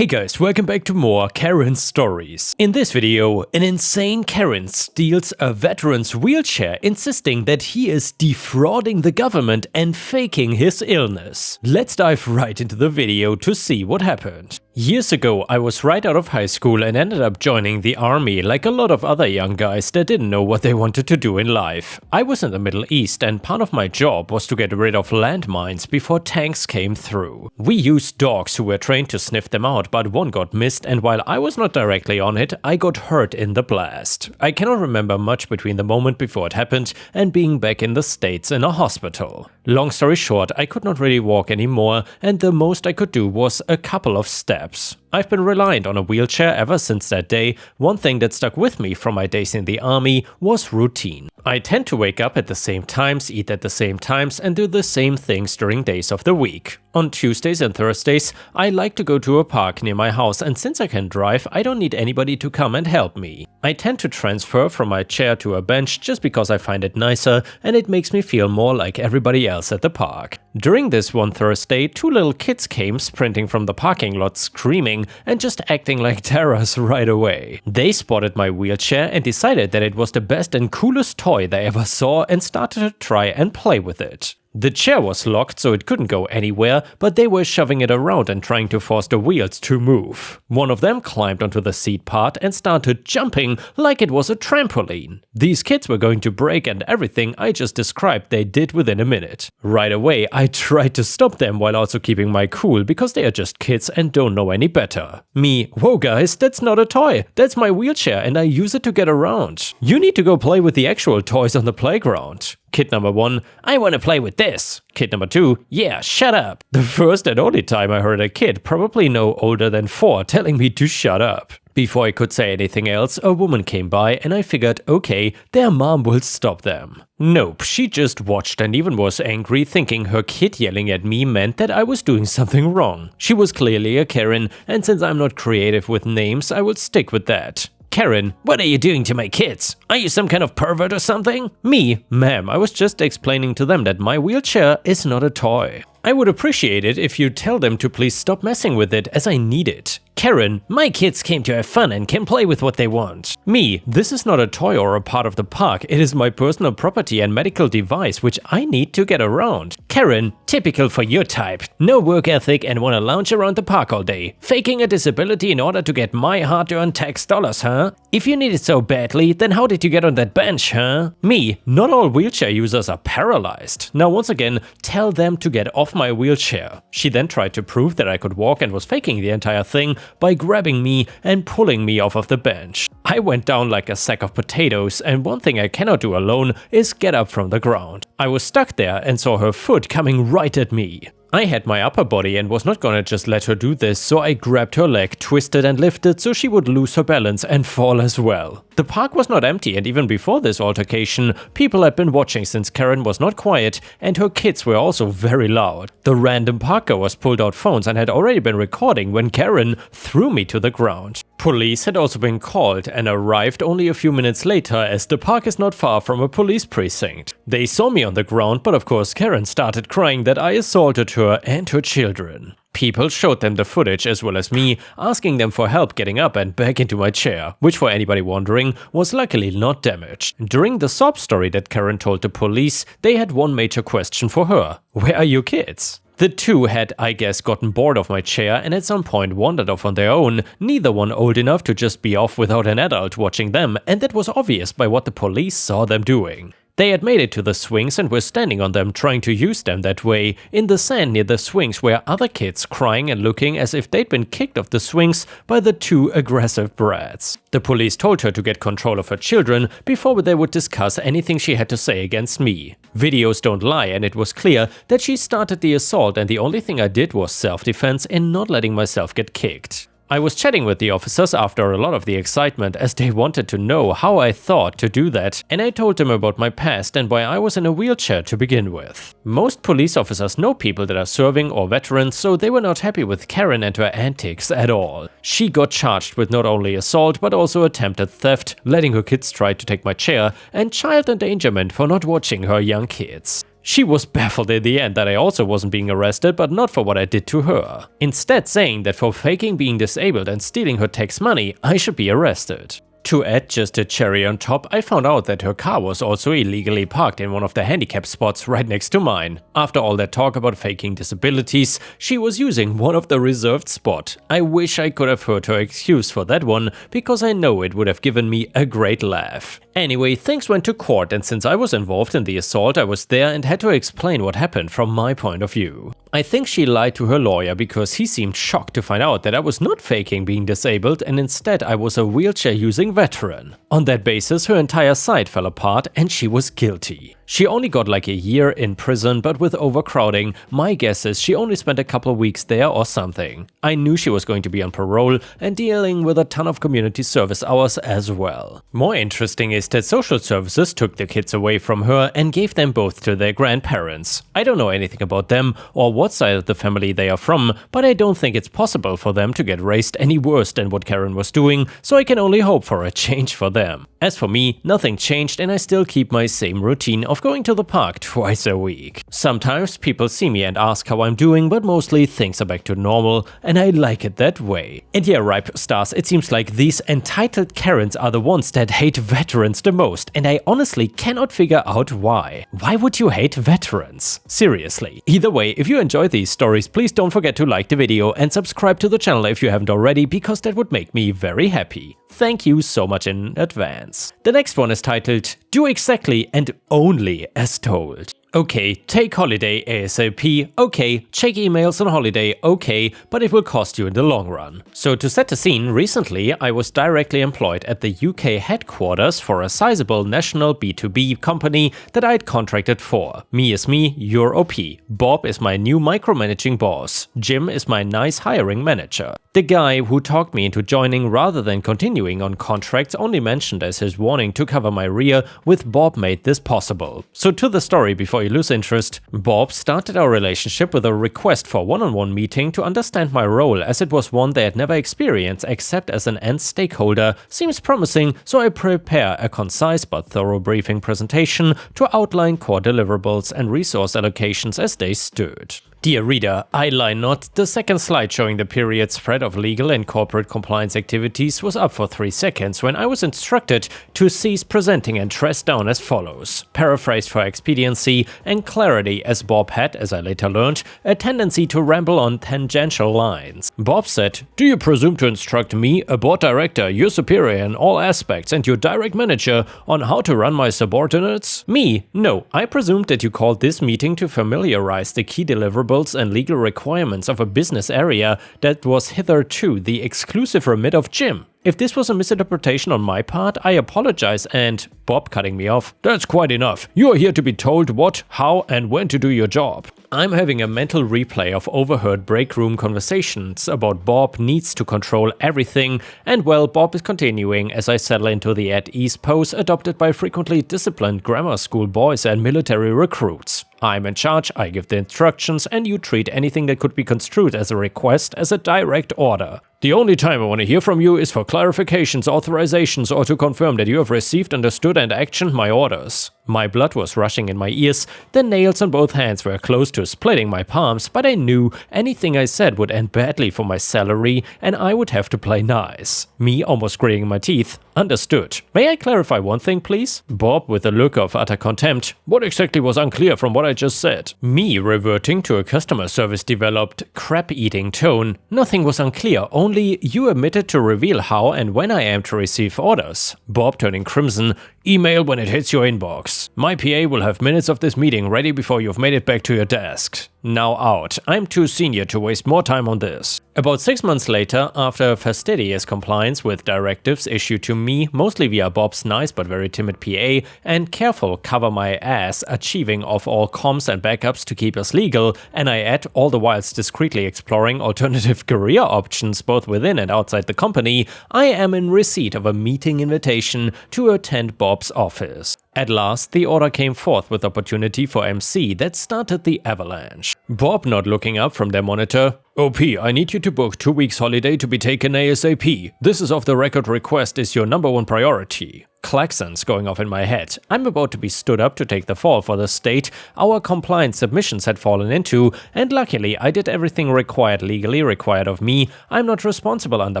Hey guys, welcome back to more Karen stories. In this video, an insane Karen steals a veteran's wheelchair, insisting that he is defrauding the government and faking his illness. Let's dive right into the video to see what happened. Years ago, I was right out of high school and ended up joining the army like a lot of other young guys that didn't know what they wanted to do in life. I was in the Middle East and part of my job was to get rid of landmines before tanks came through. We used dogs who were trained to sniff them out, but one got missed, and while I was not directly on it, I got hurt in the blast. I cannot remember much between the moment before it happened and being back in the States in a hospital. Long story short, I could not really walk anymore, and the most I could do was a couple of steps. I've been reliant on a wheelchair ever since that day. One thing that stuck with me from my days in the army was routine. I tend to wake up at the same times, eat at the same times, and do the same things during days of the week. On Tuesdays and Thursdays, I like to go to a park near my house, and since I can drive, I don't need anybody to come and help me. I tend to transfer from my chair to a bench just because I find it nicer and it makes me feel more like everybody else at the park. During this one Thursday, two little kids came sprinting from the parking lot screaming and just acting like terrors right away. They spotted my wheelchair and decided that it was the best and coolest toy they ever saw and started to try and play with it. The chair was locked so it couldn't go anywhere, but they were shoving it around and trying to force the wheels to move. One of them climbed onto the seat part and started jumping like it was a trampoline. These kids were going to break, and everything I just described they did within a minute. Right away, I tried to stop them while also keeping my cool because they are just kids and don't know any better. Me, whoa guys, that's not a toy, that's my wheelchair and I use it to get around. You need to go play with the actual toys on the playground. Kid number 1, I want to play with this. Kid number 2, yeah, shut up. The first and only time I heard a kid, probably no older than 4, telling me to shut up. Before I could say anything else, a woman came by and I figured, okay, their mom will stop them. Nope, she just watched and even was angry, thinking her kid yelling at me meant that I was doing something wrong. She was clearly a Karen, and since I'm not creative with names, I will stick with that. Karen, what are you doing to my kids? Are you some kind of pervert or something? Me, ma'am, I was just explaining to them that my wheelchair is not a toy. I would appreciate it if you tell them to please stop messing with it as I need it. Karen, my kids came to have fun and can play with what they want. Me, this is not a toy or a part of the park, it is my personal property and medical device which I need to get around. Karen, typical for your type. No work ethic and wanna lounge around the park all day. Faking a disability in order to get my hard-earned tax dollars, huh? If you need it so badly, then how did you get on that bench, huh? Me, not all wheelchair users are paralyzed. Now once again, tell them to get off my wheelchair. She then tried to prove that I could walk and was faking the entire thing by grabbing me and pulling me off of the bench. I went down like a sack of potatoes, and one thing I cannot do alone is get up from the ground. I was stuck there and saw her foot coming right at me. I had my upper body and was not gonna just let her do this, so I grabbed her leg, twisted and lifted so she would lose her balance and fall as well. The park was not empty, and even before this altercation, people had been watching since Karen was not quiet and her kids were also very loud. The random parkgoers pulled out phones and had already been recording when Karen threw me to the ground. Police had also been called and arrived only a few minutes later, as the park is not far from a police precinct. They saw me on the ground, but of course Karen started crying that I assaulted her and her children. People showed them the footage as well as me, asking them for help getting up and back into my chair, which for anybody wondering was luckily not damaged. During the sob story that Karen told the police, they had one major question for her: where are your kids? The two had, I guess, gotten bored of my chair and at some point wandered off on their own, neither one old enough to just be off without an adult watching them, and that was obvious by what the police saw them doing. They had made it to the swings and were standing on them trying to use them that way. In the sand near the swings were other kids crying and looking as if they'd been kicked off the swings by the two aggressive brats. The police told her to get control of her children before they would discuss anything she had to say against me. Videos don't lie, and it was clear that she started the assault, and the only thing I did was self-defense in not letting myself get kicked. I was chatting with the officers after a lot of the excitement, as they wanted to know how I thought to do that, and I told them about my past and why I was in a wheelchair to begin with. Most police officers know people that are serving or veterans, so they were not happy with Karen and her antics at all. She got charged with not only assault but also attempted theft, letting her kids try to take my chair, and child endangerment for not watching her young kids. She was baffled in the end that I also wasn't being arrested, but not for what I did to her. Instead saying that for faking being disabled and stealing her tax money, I should be arrested. To add just a cherry on top, I found out that her car was also illegally parked in one of the handicap spots right next to mine. After all that talk about faking disabilities, she was using one of the reserved spots. I wish I could have heard her excuse for that one, because I know it would have given me a great laugh. Anyway, things went to court, and since I was involved in the assault, I was there and had to explain what happened from my point of view. I think she lied to her lawyer because he seemed shocked to find out that I was not faking being disabled and instead I was a wheelchair-using veteran. On that basis, her entire side fell apart and she was guilty. She only got like a year in prison, but with overcrowding, my guess is she only spent a couple weeks there or something. I knew she was going to be on parole and dealing with a ton of community service hours as well. More interesting is that social services took the kids away from her and gave them both to their grandparents. I don't know anything about them or what side of the family they are from, but I don't think it's possible for them to get raised any worse than what Karen was doing, so I can only hope for a change for them. As for me, nothing changed and I still keep my same routine of going to the park twice a week. Sometimes people see me and ask how I'm doing, but mostly things are back to normal and I like it that way. And yeah, Ripe Stars, it seems like these entitled Karens are the ones that hate veterans the most, and I honestly cannot figure out why. Why would you hate veterans? Seriously. Either way, if you enjoyed these stories, please don't forget to like the video and subscribe to the channel if you haven't already, because that would make me very happy. Thank you so much in advance. The next one is titled, Do Exactly and Only as Told. Okay, take holiday ASAP, okay, check emails on holiday, okay, but it will cost you in the long run. So to set the scene, recently I was directly employed at the UK headquarters for a sizable national B2B company that I'd contracted for. Me is me, you're OP. Bob is my new micromanaging boss. Jim is my nice hiring manager. The guy who talked me into joining rather than continuing on contracts only mentioned as his warning to cover my rear, with Bob made this possible. So to the story before you lose interest, Bob started our relationship with a request for a one-on-one meeting to understand my role, as it was one they had never experienced except as an end stakeholder. Seems promising, so I prepare a concise but thorough briefing presentation to outline core deliverables and resource allocations as they stood. Dear reader, I lie not. The second slide showing the period spread of legal and corporate compliance activities was up for 3 seconds when I was instructed to cease presenting and dress down as follows. Paraphrased for expediency and clarity, as Bob had, as I later learned, a tendency to ramble on tangential lines. Bob said, "Do you presume to instruct me, a board director, your superior in all aspects, and your direct manager on how to run my subordinates?" Me? No, I presumed that you called this meeting to familiarize the key deliverables and legal requirements of a business area that was hitherto the exclusive remit of Jim. If this was a misinterpretation on my part, I apologize, and Bob cutting me off. "That's quite enough. You are here to be told what, how, and when to do your job." I'm having a mental replay of overheard break room conversations about Bob needs to control everything, and well, Bob is continuing as I settle into the at ease pose adopted by frequently disciplined grammar school boys and military recruits. I'm in charge, I give the instructions, and you treat anything that could be construed as a request as a direct order. The only time I want to hear from you is for clarifications, authorizations, or to confirm that you have received, understood, and actioned my orders. My blood was rushing in my ears, the nails on both hands were close to splitting my palms, but I knew anything I said would end badly for my salary, and I would have to play nice. Me almost gritting my teeth. Understood. May I clarify one thing, please? Bob with a look of utter contempt. What exactly was unclear from what I just said? Me reverting to a customer service developed crap-eating tone. Nothing was unclear, only you omitted to reveal how and when I am to receive orders. Bob turning crimson. Email when it hits your inbox. My PA will have minutes of this meeting ready before you've made it back to your desk. Now out. I'm too senior to waste more time on this. About 6 months later, after fastidious compliance with directives issued to me, mostly via Bob's nice but very timid PA, and careful cover my ass achieving of all comms and backups to keep us legal, and I add all the whilst discreetly exploring alternative career options both within and outside the company, I am in receipt of a meeting invitation to attend Bob's office. At last, the order came forth with opportunity for MC that started the avalanche. Bob not looking up from their monitor. OP, I need you to book 2 weeks holiday to be taken ASAP. This is off the record request is your #1 priority. Klaxons going off in my head. I'm about to be stood up to take the fall for the state our compliance submissions had fallen into, and luckily I did everything legally required of me. I'm not responsible under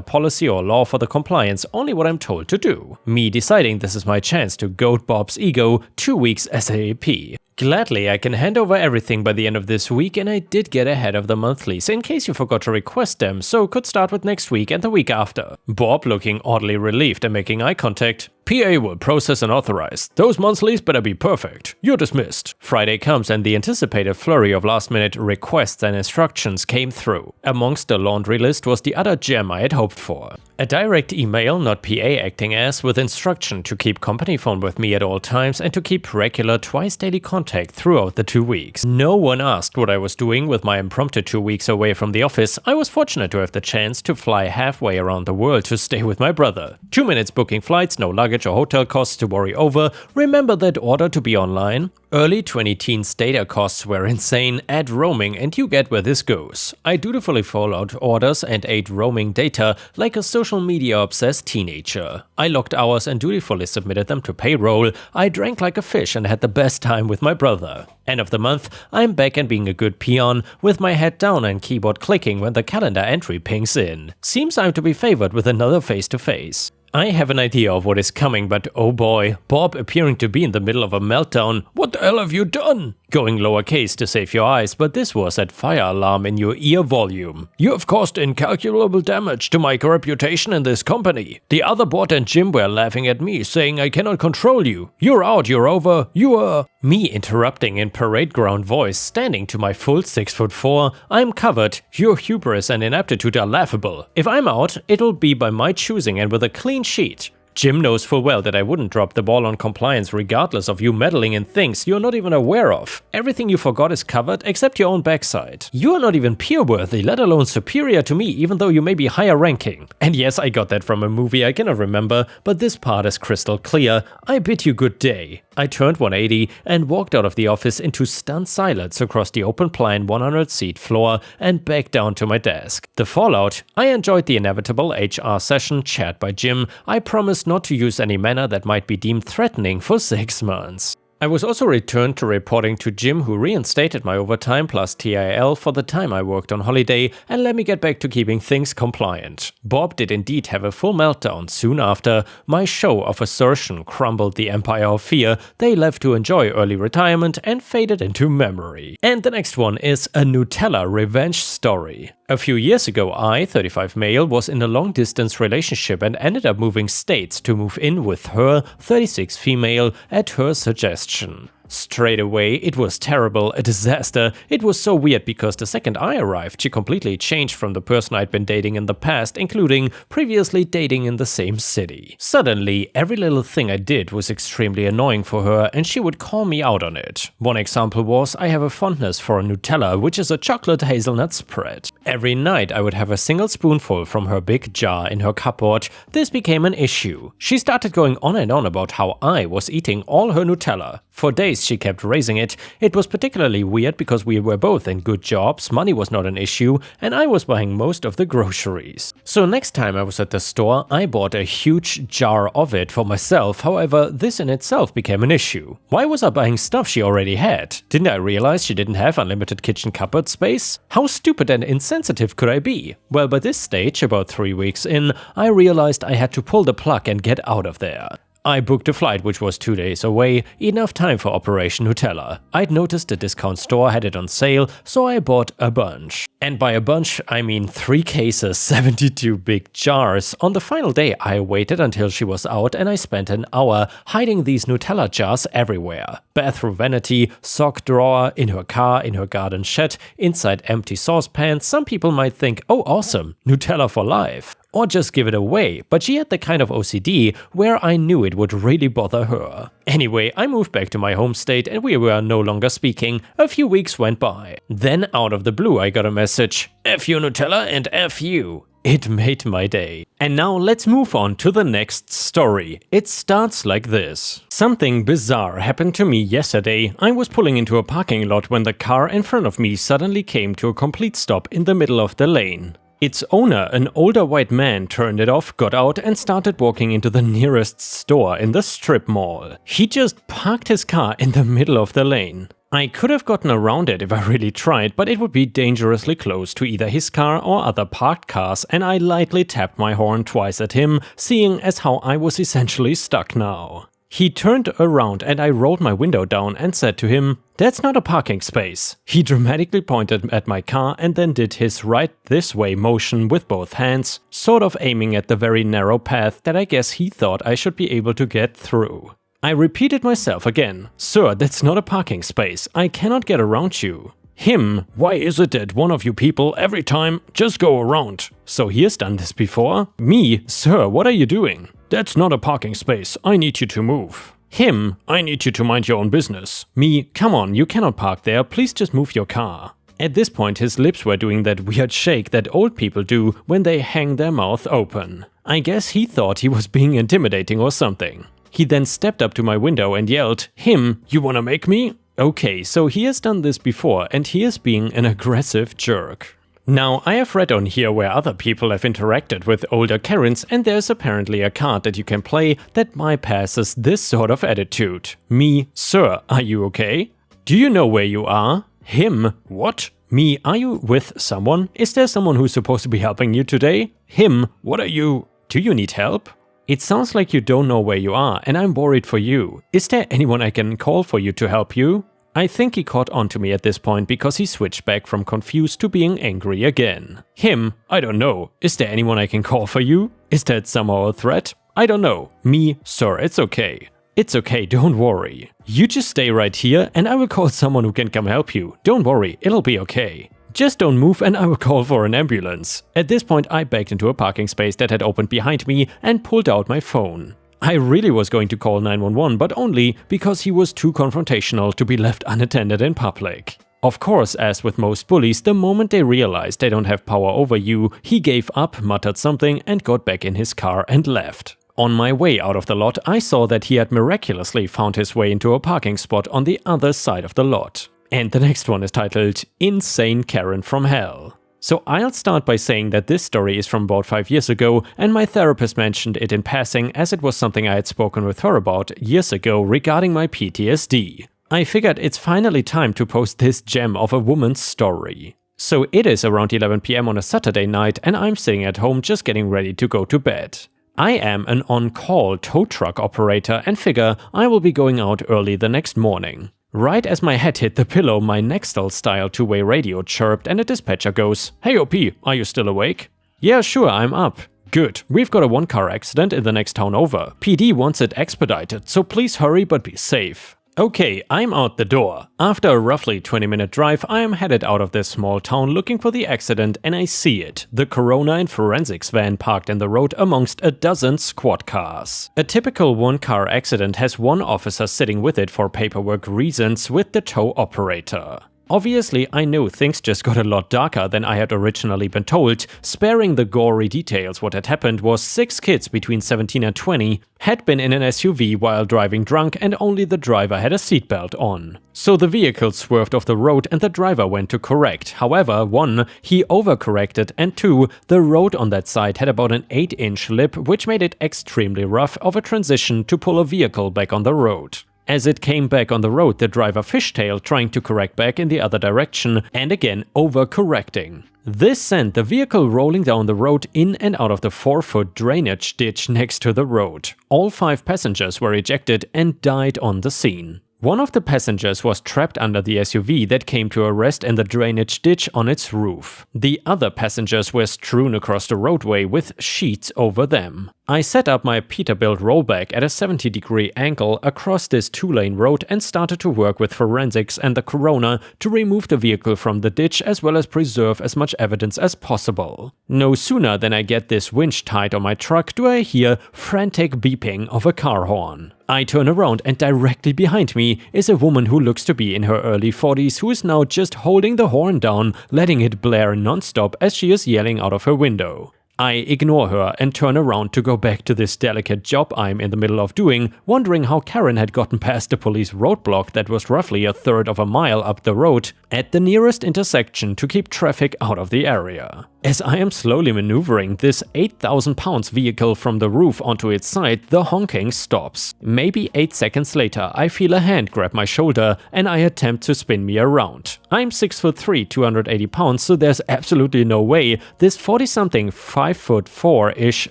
policy or law for the compliance, only what I'm told to do. Me deciding this is my chance to goat Bob's ego 2 weeks ASAP. Gladly, I can hand over everything by the end of this week, and I did get ahead of the monthlies in case you forgot to request them, so could start with next week and the week after. Bob looking oddly relieved and making eye contact. PA will process and authorize. Those monthlies better be perfect. You're dismissed. Friday comes and the anticipated flurry of last-minute requests and instructions came through. Amongst the laundry list was the other gem I had hoped for. A direct email, not PA acting as, with instruction to keep company phone with me at all times and to keep regular twice-daily contact throughout the 2 weeks. No one asked what I was doing with my impromptu 2 weeks away from the office. I was fortunate to have the chance to fly halfway around the world to stay with my brother. 2 minutes booking flights, no luggage or hotel costs to worry over. Remember that order to be online? Early 2010s data costs were insane. Add roaming and you get where this goes. I dutifully followed orders and ate roaming data like a social media obsessed teenager. I logged hours and dutifully submitted them to payroll. I drank like a fish and had the best time with my brother. End of the month, I'm back and being a good peon, with my head down and keyboard clicking when the calendar entry pings in. Seems I'm to be favored with another face-to-face. I have an idea of what is coming, but oh boy, Bob appearing to be in the middle of a meltdown. What the hell have you done? Going lowercase to save your eyes, but this was at fire alarm in your ear volume. You have caused incalculable damage to my reputation in this company. The other bot and Jim were laughing at me, saying I cannot control you. You're out, you're over, you are... Me interrupting in parade ground voice, standing to my full 6'4", I'm covered. Your hubris and ineptitude are laughable. If I'm out, it'll be by my choosing and with a clean sheet. Jim knows full well that I wouldn't drop the ball on compliance regardless of you meddling in things you're not even aware of. Everything you forgot is covered except your own backside. You are not even peer-worthy, let alone superior to me, even though you may be higher ranking. And yes, I got that from a movie I cannot remember, but this part is crystal clear. I bid you good day. I turned 180 and walked out of the office into stunned silence across the open-plan 100-seat floor and back down to my desk. The fallout? I enjoyed the inevitable HR session chaired by Jim. I promised not to use any manner that might be deemed threatening for 6 months. I was also returned to reporting to Jim, who reinstated my overtime plus TIL for the time I worked on holiday and let me get back to keeping things compliant. Bob did indeed have a full meltdown soon after. My show of assertion crumbled the empire of fear they left to enjoy early retirement and faded into memory. And the next one is a Nutella revenge story. A few years ago, I, 35 male, was in a long-distance relationship and ended up moving states to move in with her, 36 female, at her suggestion. Straight away, it was terrible, a disaster. It was so weird because the second I arrived, she completely changed from the person I'd been dating in the past, including previously dating in the same city. Suddenly, every little thing I did was extremely annoying for her and she would call me out on it. One example was I have a fondness for Nutella, which is a chocolate hazelnut spread. Every night I would have a single spoonful from her big jar in her cupboard. This became an issue. She started going on and on about how I was eating all her Nutella. For days she kept raising it. It was particularly weird because we were both in good jobs, money was not an issue, and I was buying most of the groceries. So next time I was at the store, I bought a huge jar of it for myself. However, this in itself became an issue. Why was I buying stuff she already had? Didn't I realize she didn't have unlimited kitchen cupboard space? How stupid and insensitive could I be? Well, by this stage, about 3 weeks in, I realized I had to pull the plug and get out of there. I booked a flight which was 2 days away, enough time for Operation Nutella. I'd noticed the discount store had it on sale, so I bought a bunch. And by a bunch, I mean 3 cases, 72 big jars. On the final day, I waited until she was out and I spent an hour hiding these Nutella jars everywhere. Bathroom vanity, sock drawer, in her car, in her garden shed, inside empty saucepans. Some people might think, oh awesome, Nutella for life. Or just give it away, but she had the kind of OCD where I knew it would really bother her. Anyway, I moved back to my home state and we were no longer speaking. A few weeks went by. Then out of the blue I got a message, F you Nutella and F you. It made my day. And now let's move on to the next story. It starts like this. Something bizarre happened to me yesterday. I was pulling into a parking lot when the car in front of me suddenly came to a complete stop in the middle of the lane. Its owner, an older white man, turned it off, got out and started walking into the nearest store in the strip mall. He just parked his car in the middle of the lane. I could have gotten around it if I really tried, but it would be dangerously close to either his car or other parked cars, and I lightly tapped my horn twice at him, seeing as how I was essentially stuck now. He turned around and I rolled my window down and said to him, "That's not a parking space." He dramatically pointed at my car and then did his right this way motion with both hands, sort of aiming at the very narrow path that I guess he thought I should be able to get through. I repeated myself again, "Sir, that's not a parking space. I cannot get around you." Him, "Why is it that one of you people every time just go around?" So he has done this before. Me, "Sir, what are you doing?" "That's not a parking space. I need you to move." Him, "I need you to mind your own business." Me, "Come on, you cannot park there. Please just move your car." At this point his lips were doing that weird shake that old people do when they hang their mouth open. I guess he thought he was being intimidating or something. He then stepped up to my window and yelled, "Him, you wanna make me?" Okay, so he has done this before and he is being an aggressive jerk. Now, I have read on here where other people have interacted with older Karens, and there's apparently a card that you can play that bypasses this sort of attitude. Me, "Sir, are you okay?" "Do you know where you are?" Him, "What?" Me, "Are you with someone? Is there someone who's supposed to be helping you today?" Him, "What are you? Do you need help?" "It sounds like you don't know where you are, and I'm worried for you. Is there anyone I can call for you to help you?" I think he caught on to me at this point because he switched back from confused to being angry again. Him, "I don't know. Is there anyone I can call for you? Is that somehow a threat?" "I don't know." Me, "Sir, it's okay. It's okay, don't worry. You just stay right here and I will call someone who can come help you. Don't worry, it'll be okay. Just don't move and I will call for an ambulance." At this point I backed into a parking space that had opened behind me and pulled out my phone. I really was going to call 911, but only because he was too confrontational to be left unattended in public. Of course, as with most bullies, the moment they realized they don't have power over you, he gave up, muttered something and got back in his car and left. On my way out of the lot, I saw that he had miraculously found his way into a parking spot on the other side of the lot. And the next one is titled, "Insane Karen from Hell." So I'll start by saying that this story is from about 5 years ago, and my therapist mentioned it in passing as it was something I had spoken with her about years ago regarding my PTSD. I figured it's finally time to post this gem of a woman's story. So it is around 11 PM on a Saturday night and I'm sitting at home just getting ready to go to bed. I am an on-call tow truck operator and figure I will be going out early the next morning. Right as my head hit the pillow, my Nextel-style two-way radio chirped and a dispatcher goes, "Hey OP, are you still awake?" "Yeah, sure, I'm up." "Good, we've got a one-car accident in the next town over. PD wants it expedited, so please hurry but be safe." Okay, I'm out the door. After a roughly 20-minute drive, I am headed out of this small town looking for the accident and I see it. The Corona and forensics van parked in the road amongst a dozen squad cars. A typical one-car accident has one officer sitting with it for paperwork reasons with the tow operator. Obviously, I know things just got a lot darker than I had originally been told. Sparing the gory details, what had happened was 6 kids between 17 and 20 had been in an SUV while driving drunk and only the driver had a seatbelt on. So the vehicle swerved off the road and the driver went to correct. However, 1, he overcorrected and 2, the road on that side had about an 8-inch lip which made it extremely rough of a transition to pull a vehicle back on the road. As it came back on the road, the driver fishtailed, trying to correct back in the other direction, and again overcorrecting. This sent the vehicle rolling down the road in and out of the 4-foot drainage ditch next to the road. All 5 passengers were ejected and died on the scene. One of the passengers was trapped under the SUV that came to a rest in the drainage ditch on its roof. The other passengers were strewn across the roadway with sheets over them. I set up my Peterbilt rollback at a 70-degree angle across this 2-lane road and started to work with forensics and the Corona to remove the vehicle from the ditch as well as preserve as much evidence as possible. No sooner than I get this winch tied on my truck do I hear frantic beeping of a car horn. I turn around and directly behind me is a woman who looks to be in her early 40s who is now just holding the horn down, letting it blare non-stop as she is yelling out of her window. I ignore her and turn around to go back to this delicate job I'm in the middle of doing, wondering how Karen had gotten past the police roadblock that was roughly a third of a mile up the road at the nearest intersection to keep traffic out of the area. As I am slowly maneuvering this 8,000 pounds vehicle from the roof onto its side, the honking stops. Maybe 8 seconds later, I feel a hand grab my shoulder and I attempt to spin me around. I'm 6'3", 280 pounds, so there's absolutely no way this 40-something, 5'4"-ish,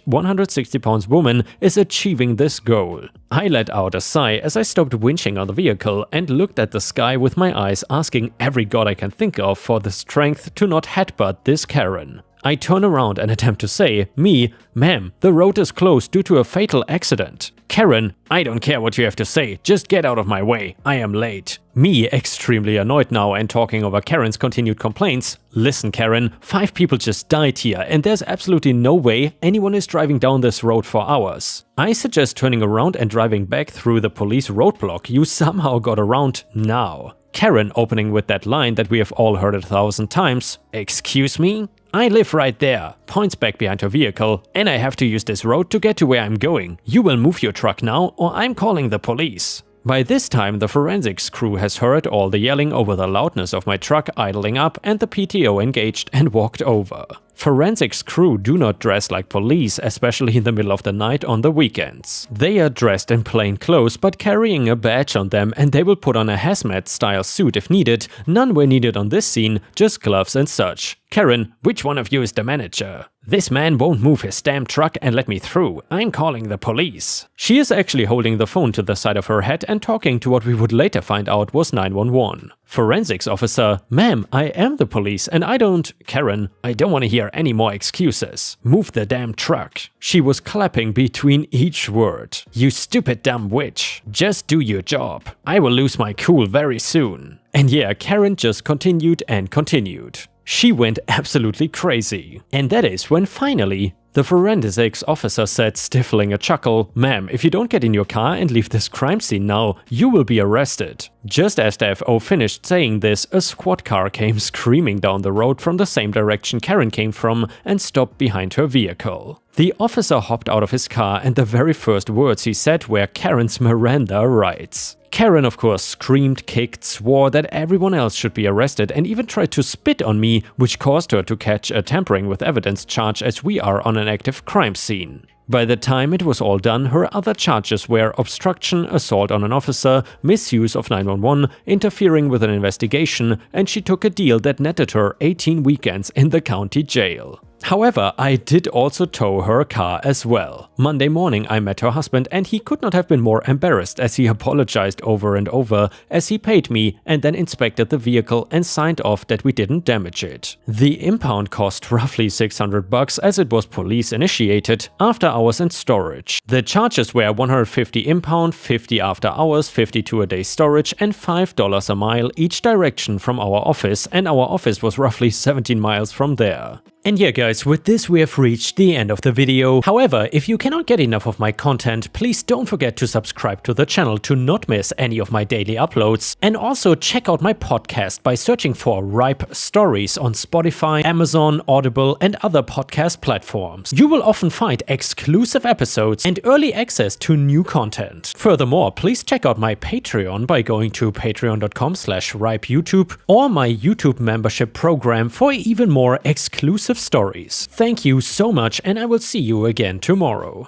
160 pounds woman is achieving this goal. I let out a sigh as I stopped winching on the vehicle and looked at the sky with my eyes, asking every god I can think of for the strength to not headbutt this Karen. I turn around and attempt to say, me, ma'am, the road is closed due to a fatal accident. Karen, I don't care what you have to say, just get out of my way, I am late. Me, extremely annoyed now and talking over Karen's continued complaints. Listen Karen, 5 people just died here and there's absolutely no way anyone is driving down this road for hours. I suggest turning around and driving back through the police roadblock you somehow got around now. Karen opening with that line that we have all heard 1,000 times. Excuse me? I live right there, points back behind her vehicle, and I have to use this road to get to where I'm going. You will move your truck now or I'm calling the police. By this time, the forensics crew has heard all the yelling over the loudness of my truck idling up and the PTO engaged and walked over. Forensics crew do not dress like police, especially in the middle of the night on the weekends. They are dressed in plain clothes but carrying a badge on them, and they will put on a hazmat style suit if needed. None were needed on this scene, just gloves and such. Karen, which one of you is the manager? This man won't move his damn truck and let me through. I'm calling the police. She is actually holding the phone to the side of her head and talking to what we would later find out was 911. Forensics officer, ma'am, I am the police and I don't… Karen, I don't want to hear any more excuses. Move the damn truck. She was clapping between each word. You stupid dumb witch. Just do your job. I will lose my cool very soon. And yeah, Karen just continued and continued. She went absolutely crazy. And that is when finally the forensics officer said, stifling a chuckle, ma'am, if you don't get in your car and leave this crime scene now, you will be arrested. Just as the FO finished saying this, a squad car came screaming down the road from the same direction Karen came from and stopped behind her vehicle. The officer hopped out of his car and the very first words he said were Karen's Miranda rights. Karen, of course, screamed, kicked, swore that everyone else should be arrested and even tried to spit on me, which caused her to catch a tampering with evidence charge as we are on an active crime scene. By the time it was all done, her other charges were obstruction, assault on an officer, misuse of 911, interfering with an investigation, and she took a deal that netted her 18 weekends in the county jail. However, I did also tow her car as well. Monday morning I met her husband and he could not have been more embarrassed as he apologized over and over as he paid me and then inspected the vehicle and signed off that we didn't damage it. The impound cost roughly $600 as it was police initiated, after hours and storage. The charges were $150 impound, $50 after hours, $52 a day storage and $5 a mile each direction from our office, and our office was roughly 17 miles from there. And yeah guys, with this we have reached the end of the video. However, if you cannot get enough of my content, please don't forget to subscribe to the channel to not miss any of my daily uploads. And also check out my podcast by searching for Ripe Stories on Spotify, Amazon, Audible and other podcast platforms. You will often find exclusive episodes and early access to new content. Furthermore, please check out my Patreon by going to patreon.com/ripeyoutube or my YouTube membership program for even more exclusive stories. Thank you so much and I will see you again tomorrow.